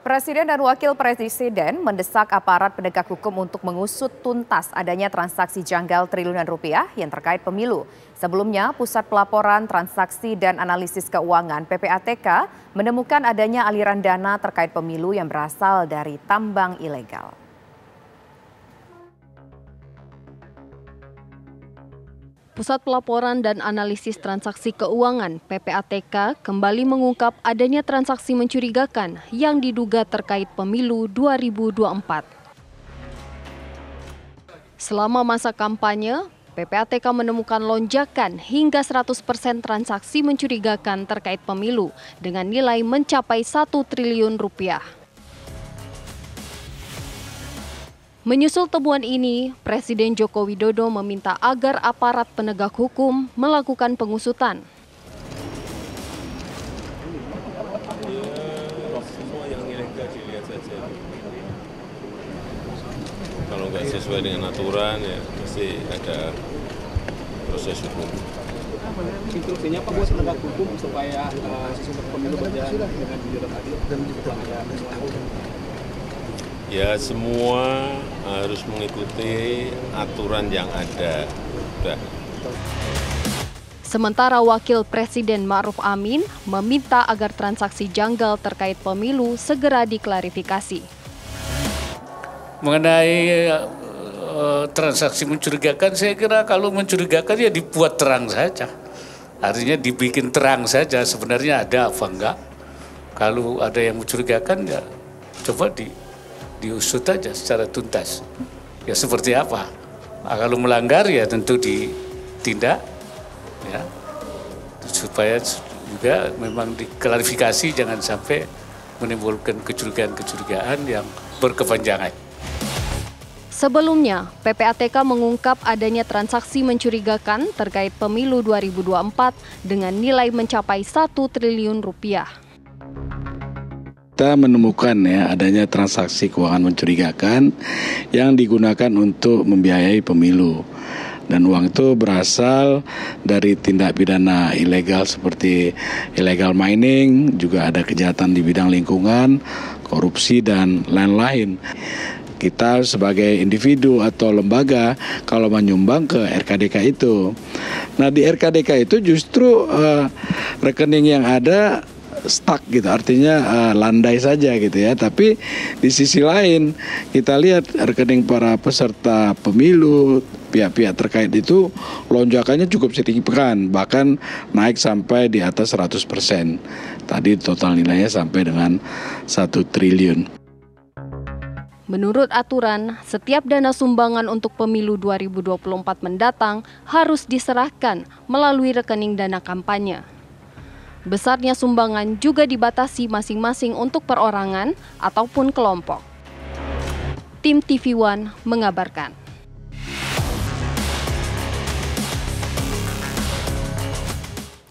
Presiden dan Wakil Presiden mendesak aparat penegak hukum untuk mengusut tuntas adanya transaksi janggal triliunan rupiah yang terkait pemilu. Sebelumnya, Pusat Pelaporan Transaksi dan Analisis Keuangan (PPATK) menemukan adanya aliran dana terkait pemilu yang berasal dari tambang ilegal. Pusat Pelaporan dan Analisis Transaksi Keuangan (PPATK) kembali mengungkap adanya transaksi mencurigakan yang diduga terkait pemilu 2024. Selama masa kampanye, PPATK menemukan lonjakan hingga 100% transaksi mencurigakan terkait pemilu dengan nilai mencapai 1 triliun rupiah. Menyusul temuan ini, Presiden Joko Widodo meminta agar aparat penegak hukum melakukan pengusutan. Semua yang ilegal dilihat saja. Kalau nggak sesuai dengan aturan, ya pasti ada proses hukum. Instruksinya Pak buat penegak hukum supaya sistem pemilu berjalan dengan jujur dan adil dan juga Ya semua harus mengikuti aturan yang ada. Sudah. Sementara Wakil Presiden Ma'ruf Amin meminta agar transaksi janggal terkait pemilu segera diklarifikasi. Mengenai transaksi mencurigakan, saya kira kalau mencurigakan ya dibuat terang saja. Artinya dibikin terang saja sebenarnya ada apa enggak. Kalau ada yang mencurigakan ya coba diusut aja secara tuntas. Ya seperti apa? Nah, kalau melanggar ya tentu ditindak, ya supaya juga memang diklarifikasi, jangan sampai menimbulkan kecurigaan-kecurigaan yang berkepanjangan. Sebelumnya, PPATK mengungkap adanya transaksi mencurigakan terkait pemilu 2024 dengan nilai mencapai 1 triliun rupiah. Kita menemukan adanya transaksi keuangan mencurigakan yang digunakan untuk membiayai pemilu. Dan uang itu berasal dari tindak pidana ilegal seperti illegal mining, juga ada kejahatan di bidang lingkungan, korupsi, dan lain-lain. Kita sebagai individu atau lembaga kalau menyumbang ke RKDK itu. Nah di RKDK itu justru rekening yang ada stuck gitu, artinya landai saja gitu ya. Tapi di sisi lain kita lihat rekening para peserta pemilu, pihak-pihak terkait itu lonjakannya cukup signifikan, bahkan naik sampai di atas 100%. Tadi total nilainya sampai dengan 1 triliun. Menurut aturan, setiap dana sumbangan untuk pemilu 2024 mendatang harus diserahkan melalui rekening dana kampanye. Besarnya sumbangan juga dibatasi masing-masing untuk perorangan ataupun kelompok. Tim TV One mengabarkan.